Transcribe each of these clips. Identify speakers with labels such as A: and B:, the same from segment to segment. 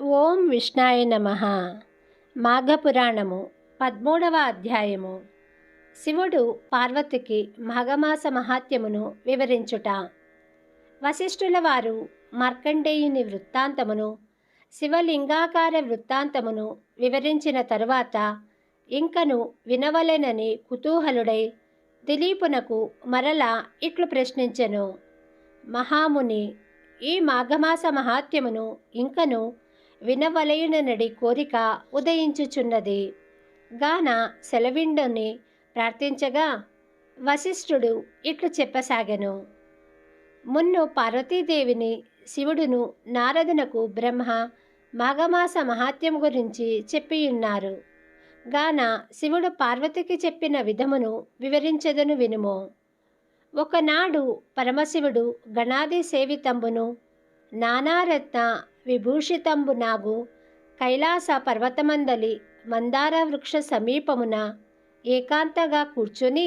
A: ఓం విష్ణాయ నమః. మాఘపురాణము 13వ అధ్యాయము. శివుడు పార్వతికి మాఘమాస మహాత్మ్యమును వివరించుట. వశిష్ఠుల వారు మార్కండేయుని వృత్తాంతమును, శివలింగాకార వృత్తాంతమును వివరించిన తరువాత ఇంకను వినవలెనని కుతూహలుడై దిలీపునకు మరలా ఇట్లు ప్రశ్నించెను. మహాముని, ఈ మాఘమాస మహాత్మ్యమును ఇంకను వినవలయుననడి కోరిక ఉదయించుచున్నది. గాన సెలవిండుని ప్రార్థించగా వశిష్ఠుడు ఇట్లు చెప్పసాగెను. మున్ను పార్వతీదేవిని శివుడును నారదునకు బ్రహ్మ మాఘమాస మహాత్మ్యం గురించి చెప్పియున్నారు. గాన శివుడు పార్వతికి చెప్పిన విధమును వివరించెదను వినుము. ఒకనాడు పరమశివుడు గణాది సేవితంబును నానారత్న విభూషితంబు నాగు కైలాస పర్వతమందలి మందార వృక్ష సమీపమున ఏకాంతగా కూర్చుని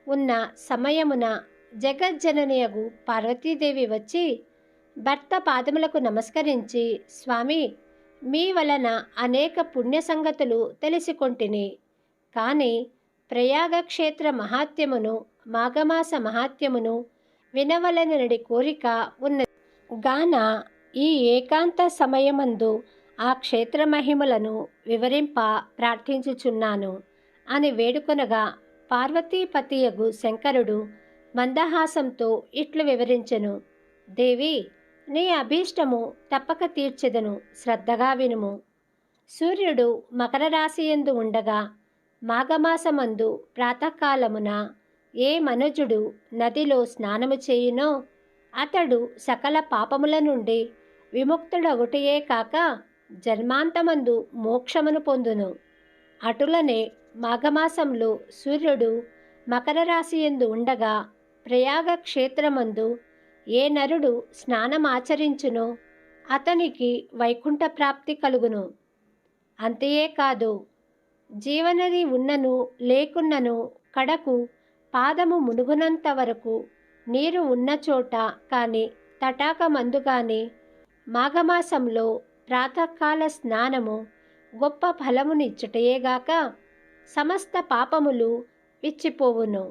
A: ఉన్న సమయమున జగజ్జననియగు పార్వతీదేవి వచ్చి భర్త పాదములకు నమస్కరించి, స్వామి, మీ వలన అనేక పుణ్య సంగతులు తెలిసికొంటిని. కానీ ప్రయాగక్షేత్ర మహాత్మ్యమును మాఘమాస మహాత్మ్యమును వినవలనడి కోరిక ఉన్నది. గాన ఈ ఏకాంత సమయమందు ఆ క్షేత్ర మహిమలను వివరింప ప్రార్థించుచున్నాను అని వేడుకొనగా పార్వతీపతియగు శంకరుడు మందహాసంతో ఇట్లు వివరించెను. దేవి, నీ అభీష్టము తప్పక తీర్చెదను, శ్రద్ధగా వినుము. సూర్యుడు మకర రాశియందు ఉండగా మాఘమాసమందు ప్రాతకాలమున ఏ మనుజుడు నదిలో స్నానము చేయునో అతడు సకల పాపముల నుండి విముక్తుడొకటియే కాక జన్మాంతమందు మోక్షమును పొందును. అటులనే మాఘమాసంలో సూర్యుడు మకర రాశియందు ఉండగా ప్రయాగ క్షేత్రమందు ఏ నరుడు స్నానమాచరించునో అతనికి వైకుంఠ ప్రాప్తి కలుగును. అంతయే కాదు, జీవనది ఉన్నను లేకున్నను కడకు పాదము మునుగునంత వరకు నీరు ఉన్న చోట కానీ తటాకమందు కానీ మాఘమాసంలో ప్రాతకాల స్నానము గొప్ప ఫలమునిచ్చుటయేగాక సమస్త పాపములు విచ్చిపోవును.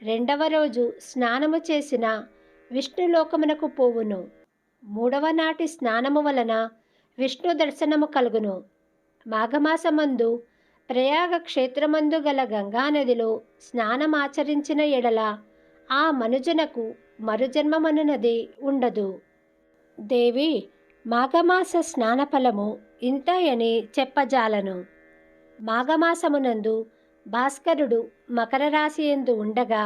A: రెండవ రోజు స్నానము చేసిన విష్ణులోకమునకు పోవును. మూడవ నాటి స్నానము వలన విష్ణు దర్శనము కలుగును. మాఘమాసమందు ప్రయాగ క్షేత్రమందు గల గంగానదిలో స్నానమాచరించిన ఎడల ఆ మనుజునకు మరుజన్మమనునది ఉండదు. దేవి, మాఘమాస స్నానఫలము ఇంతయని చెప్పజాలను. మాఘమాసమునందు భాస్కరుడు మకర రాశియందు ఉండగా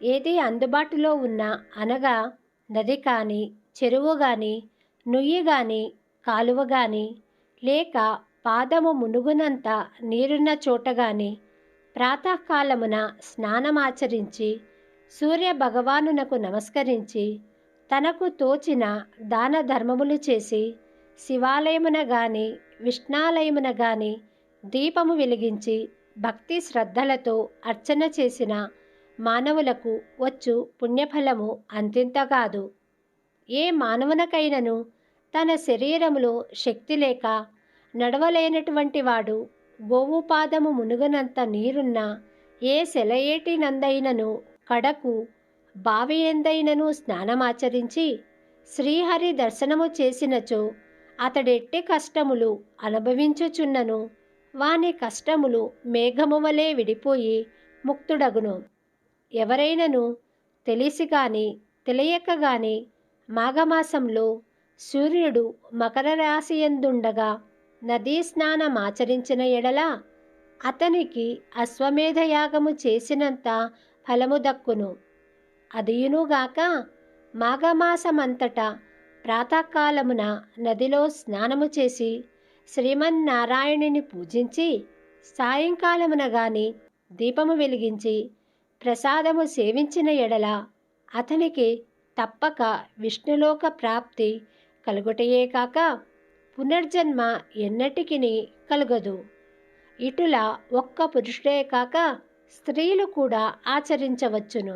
A: ఏది అందుబాటులో ఉన్న అనగా నది కానీ చెరువు కానీ నుయ్యి కానీ కాలువ కానీ లేక పాదము మునుగునంత నీరున్న చోట గాని ప్రాతకాలమున స్నానమాచరించి సూర్య భగవానునకు నమస్కరించి తనకు తోచిన దాన ధర్మములు చేసి శివాలయమున గాని విష్ణాలయమున గాని దీపము వెలిగించి భక్తి శ్రద్ధలతో అర్చన చేసిన మానవులకు వచ్చు పుణ్యఫలము అంతింతగాదు. ఏ మానవునకైనను తన శరీరములో శక్తి లేక నడవలేనటువంటి వాడు గోవు పాదము మునుగనంత నీరున్న ఏ సెలయేటి నందైనను కడకు బావి ఎందైనను స్నానమాచరించి శ్రీహరి దర్శనము చేసినచో అతడెట్టి కష్టములు అనుభవించుచున్నను వాని కష్టములు మేఘము వలె విడిపోయి ముక్తుడగును. ఎవరైనను తెలిసి గాని తెలియక గాని మాఘమాసంలో సూర్యుడు మకర రాశియందుండగా నదీ స్నానమాచరించిన ఎడల అతనికి అశ్వమేధయాగము చేసినంత ఫలము దక్కును. అదియునుగాక మాఘమాసమంతటా ప్రాతకాలమున నదిలో స్నానము చేసి శ్రీమన్నారాయణుని పూజించి సాయంకాలమున గాని దీపము వెలిగించి ప్రసాదము సేవించిన ఎడల అతనికి తప్పక విష్ణులోక ప్రాప్తి కలుగుటయే కాక పునర్జన్మ ఎన్నటికిని కలుగదు. ఇటులా ఒక్క పురుషుడే కాక స్త్రీలు కూడా ఆచరించవచ్చును.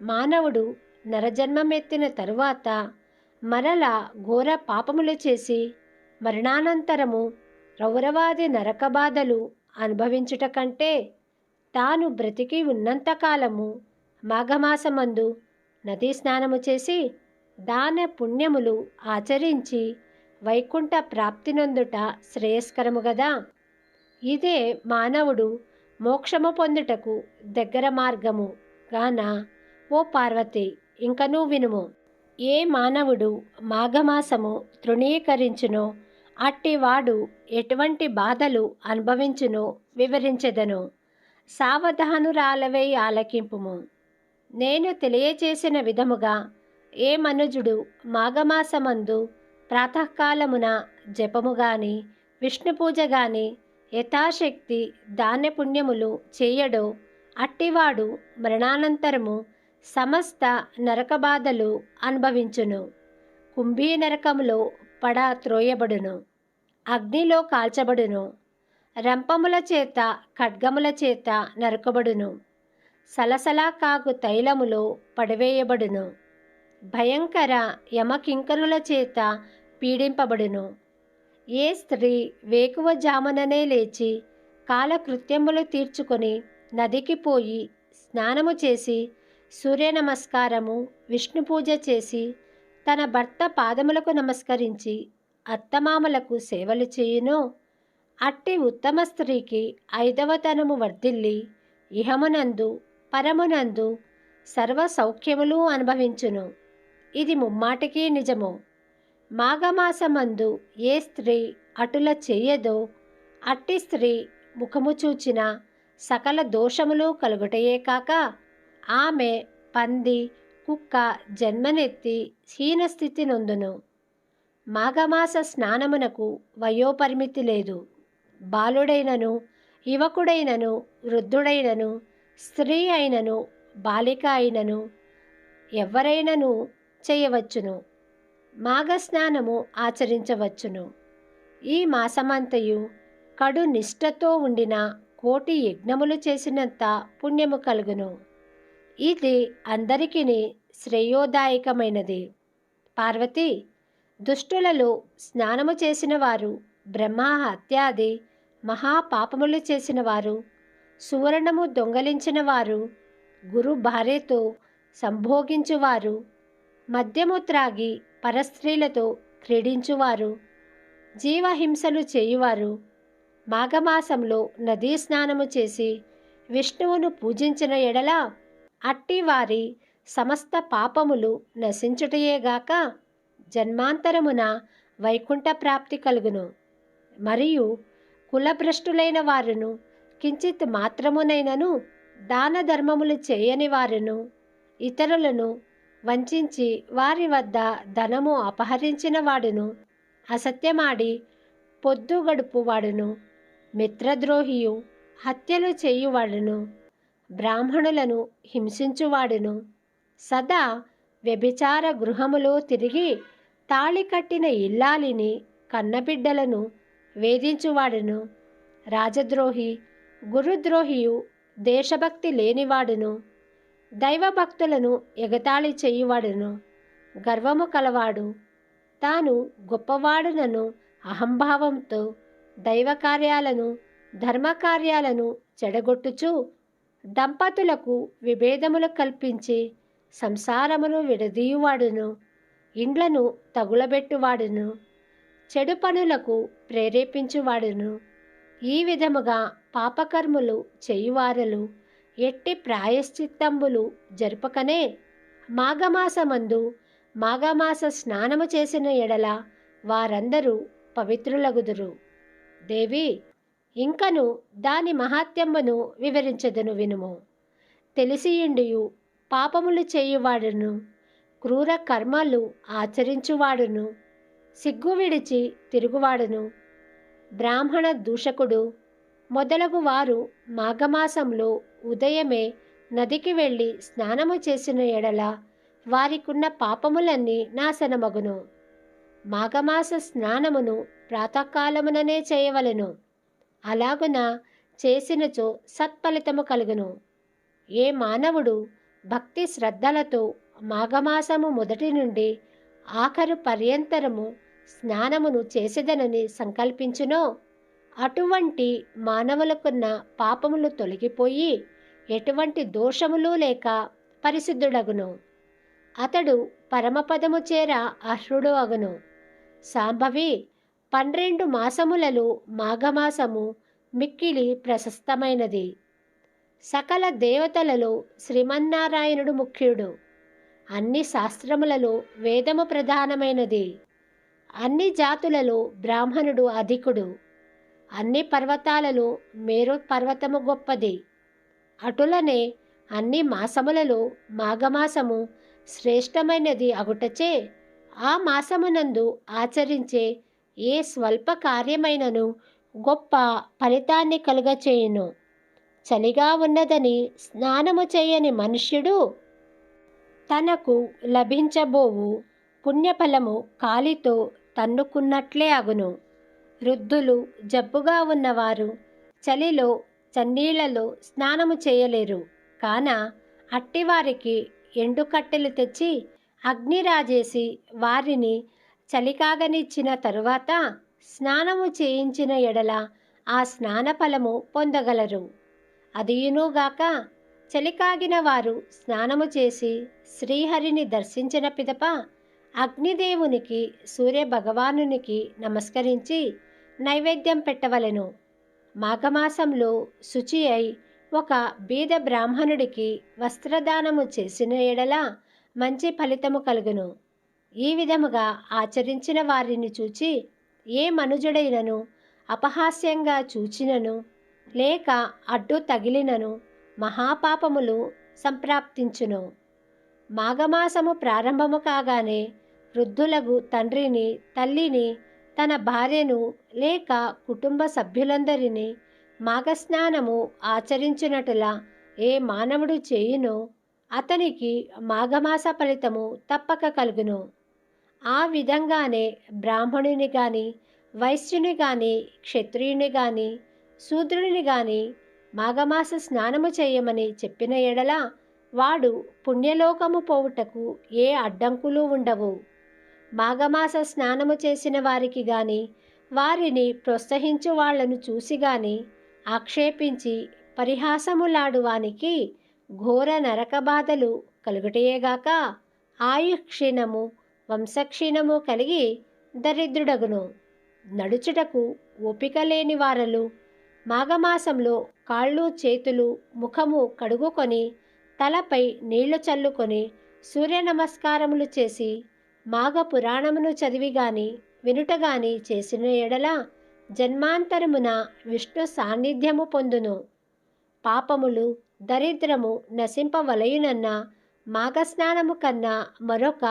A: మానవుడు నరజన్మమెత్తిన తరువాత మరల ఘోర పాపములు చేసి మరణానంతరము రౌరవాది నరకబాధలు అనుభవించుట కంటే తాను బ్రతికి ఉన్నంతకాలము మాఘమాసమందు నదీ స్నానము చేసి దాన పుణ్యములు ఆచరించి వైకుంఠ ప్రాప్తినందుట శ్రేయస్కరము గదా. ఇదే మానవుడు మోక్షము పొందుటకు దగ్గర మార్గము గాన ఓ పార్వతి, ఇంకనూ వినుము. ఏ మానవుడు మాఘమాసము తృణీకరించునో అట్టివాడు ఎటువంటి బాధలు అనుభవించునో వివరించెదను. సావధానురాలవై ఆలకింపుము. నేను తెలియచేసిన విధముగా ఏ మనుజుడు మాఘమాసమందు ప్రాతకాలమున జపము గాని విష్ణు పూజ గాని యథాశక్తి దానపుణ్యములు చేయడో అట్టివాడు మరణానంతరము సమస్త నరకబాధలు అనుభవించును. కుంభీ నరకములో పడ త్రోయబడును, అగ్నిలో కాల్చబడును, రంపముల చేత ఖడ్గముల చేత నరకబడును, సలసలా కాగు తైలములో పడవేయబడును, భయంకర యమకింకరుల చేత పీడింపబడును. ఏ స్త్రీ వేకువజాముననే లేచి కాలకృత్యములు తీర్చుకొని నదికి పోయి స్నానము చేసి సూర్య నమస్కారము విష్ణు పూజ చేసి తన భర్త పాదములకు నమస్కరించి అత్తమామలకు సేవలు చేయునో అట్టి ఉత్తమ స్త్రీకి ఐదవతనము వర్ధిల్లి ఇహమునందు పరమునందు సర్వ సౌఖ్యములు అనుభవించును. ఇది ముమ్మాటికి నిజము. మాఘమాసమందు ఏ స్త్రీ అటుల చెయ్యదో అట్టి స్త్రీ ముఖము చూచిన సకల దోషములు కలుగుటయే కాక ఆమె పంది కుక్క జన్మనెత్తి హీనస్థితి నొందును. మాఘమాస స్నానమునకు వయోపరిమితి లేదు. బాలుడైనను యువకుడైనను వృద్ధుడైనను స్త్రీ అయినను బాలిక అయినను ఎవరైనను చేయవచ్చును. మాఘస్నానము ఆచరించవచ్చును. ఈ మాసమంతయు కడు నిష్ఠతో ఉండిన కోటి యజ్ఞములు చేసినంత పుణ్యము కలుగును. ఇది అందరికీ శ్రేయోదాయకమైనది. పార్వతి, దుష్టులలో స్నానము చేసిన వారు, బ్రహ్మ హత్యాది మహాపాపములు చేసిన వారు, సువర్ణము దొంగలించిన వారు, గురు భార్యతో సంభోగించువారు, మద్యము త్రాగి పరస్త్రీలతో క్రీడించువారు, జీవహింసలు చేయువారు, మాఘమాసంలో నదీ స్నానము చేసి విష్ణువును పూజించిన ఎడల అట్టి వారి సమస్త పాపములు నశించుటయేగాక జన్మాంతరమున వైకుంఠ ప్రాప్తి కలుగును. మరియు కులభ్రష్టులైన వారును కించిత్ మాత్రమునైనను దాన ధర్మములు చేయని వారును ఇతరులను వంచించి వారి వద్ద ధనము అపహరించిన వాడును, అసత్యమాడి పొద్దు గడుపువాడును, మిత్రద్రోహియు, హత్యలు చేయువాడును, బ్రాహ్మణులను హింసించువాడును, సదా వ్యభిచార గృహములో తిరిగి తాళి కట్టిన ఇల్లాలిని కన్నబిడ్డలను వేధించువాడును, రాజద్రోహి, గురుద్రోహియు, దేశభక్తి లేనివాడును, దైవభక్తులను ఎగతాళి చేయువాడును, గర్వము కలవాడు, తాను గొప్పవాడునను అహంభావంతో దైవ కార్యాలను ధర్మకార్యాలను చెడగొట్టుచు దంపతులకు విభేదములు కల్పించి సంసారమును విడదీయువాడును, ఇండ్లను తగులబెట్టువాడును, చెడు పనులకు ప్రేరేపించువాడును. ఈ విధముగా పాపకర్ములు చేయువారలు ఎట్టి ప్రాయశ్చిత్తంబులు జరుపకనే మాఘమాసమందు మాఘమాస స్నానము చేసిన ఎడల వారందరూ పవిత్రులగుదురు. దేవి, ఇంకను దాని మహాత్మ్యమును వివరించెదను వినుము. తెలిసియుండియు పాపములు చేయువాడును, క్రూర కర్మలు ఆచరించువాడును, సిగ్గు విడిచి తిరుగువాడును, బ్రాహ్మణ దూషకుడు మొదలగు వారు మాఘమాసంలో ఉదయమే నదికి వెళ్ళి స్నానము చేసిన ఎడల వారికున్న పాపములన్నీ నాశనమగును. మాఘమాస స్నానమును ప్రాతకాలముననే చేయవలెను. అలాగున చేసినచో సత్ఫలితము కలుగును. ఏ మానవుడు భక్తి శ్రద్ధలతో మాఘమాసము మొదటి నుండి ఆఖరు పర్యంతరము స్నానమును చేసేదనని సంకల్పించునో అటువంటి మానవులకున్న పాపములు తొలగిపోయి ఎటువంటి దోషములు లేక పరిశుద్ధుడగును. అతడు పరమపదము చేర అర్హుడు అగును. సాంభవి 12 మాసములలో మాఘమాసము మిక్కిలి ప్రశస్తమైనది. సకల దేవతలలో శ్రీమన్నారాయణుడు ముఖ్యుడు. అన్ని శాస్త్రములలో వేదము ప్రధానమైనది. అన్ని జాతులలో బ్రాహ్మణుడు అధికుడు. అన్ని పర్వతాలలో మేరు పర్వతము గొప్పది. అటులనే అన్ని మాసములలో మాఘమాసము శ్రేష్టమైనది అగుటచే ఆ మాసమునందు ఆచరించే ఏ స్వల్ప కార్యమైనను గొప్ప ఫలితాన్ని కలుగచేయును. చలిగా ఉన్నదని స్నానము చేయని మనుష్యుడు తనకు లభించబోవు పుణ్యఫలము కాలితో తన్నుకున్నట్లే అగును. వృద్ధులు, జబ్బుగా ఉన్నవారు చలిలో చన్నీళ్లలో స్నానము చేయలేరు. కాన అట్టివారికి ఎండుకట్టెలు తెచ్చి అగ్ని రాజేసి వారిని చలికాగనిచ్చిన తరువాత స్నానము చేయించిన ఎడల ఆ స్నాన ఫలము పొందగలరు. అదియునుగాక చలికాగిన వారు స్నానము చేసి శ్రీహరిని దర్శించిన పిదప అగ్నిదేవునికి, సూర్యభగవానునికి నమస్కరించి నైవేద్యం పెట్టవలెను. మాఘమాసంలో శుచి అయి ఒక బీద బ్రాహ్మణుడికి వస్త్రదానము చేసిన ఎడల మంచి ఫలితము కలుగును. ఈ విధముగా ఆచరించిన వారిని చూచి ఏ మనుజుడైనను అపహాస్యంగా చూచినను లేక అడ్డు తగిలినను మహాపాపములు సంప్రాప్తించును. మాఘమాసము ప్రారంభము కాగానే వృద్ధులకు తండ్రిని, తల్లిని, తన భార్యను లేక కుటుంబ సభ్యులందరినీ మాఘస్నానము ఆచరించినట్లా ఏ మానవుడు చేయునో అతనికి మాఘమాస ఫలితము తప్పక కలుగును. ఆ విధంగానే బ్రాహ్మణుని గాని, వైశ్యుని గాని, క్షత్రియుని గాని, శూద్రుని గాని మాఘమాస స్నానము చేయమని చెప్పిన ఎడల వాడు పుణ్యలోకము పోవుటకు ఏ అడ్డంకులు ఉండవు. మాఘమాస స్నానము చేసిన వారికి గాని, వారిని ప్రోత్సహించు వాళ్లను చూసి గాని ఆక్షేపించి పరిహాసములాడువానికి ఘోర నరక బాధలు కలుగుటయేగాక ఆయుక్షీణము, వంశక్షీణము కలిగి దరిద్రుడగును. నడుచుటకు ఓపిక లేని వారలు మాఘమాసంలో కాళ్ళు, చేతులు, ముఖము కడుగుకొని తలపై నీళ్లు చల్లుకొని సూర్య నమస్కారములు చేసి మాఘ పురాణమును చదివి గాని వినుట గాని చేసిన ఎడల జన్మాంతరమున విష్ణు సాన్నిధ్యము పొందును. పాపములు, దరిద్రము నశింపవలయునన్న మాఘస్నానము కన్నా మరొక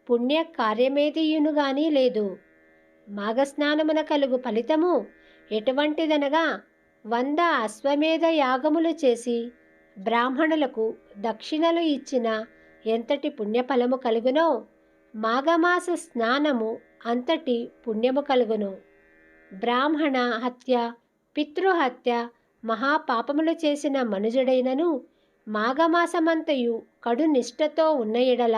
A: పుణ్య కార్యమేదియును గాని లేదు. మాఘస్నానమున కలుగు ఫలితము ఎటువంటిదనగా 100 అశ్వమేధ యాగములు చేసి బ్రాహ్మణులకు దక్షిణలు ఇచ్చిన ఎంతటి పుణ్యఫలము కలుగునో మాఘమాస స్నానము అంతటి పుణ్యము కలుగును. బ్రాహ్మణ హత్య, పితృహత్య మహాపాపములు చేసిన మనుజుడైనను మాఘమాసమంతయు కడు నిష్ఠతో ఉన్న ఎడల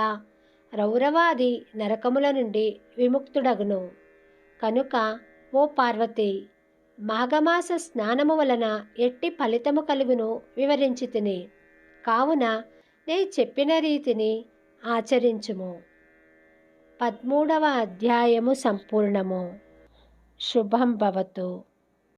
A: రౌరవాది నరకముల నుండి విముక్తుడగును. కనుక ఓ పార్వతి, మాఘమాస స్నానము వలన ఎట్టి ఫలితము కలుగునో వివరించితిని. కావున నే చెప్పిన రీతిని ఆచరించుము. 13వ అధ్యాయము సంపూర్ణము. శుభం భవతు.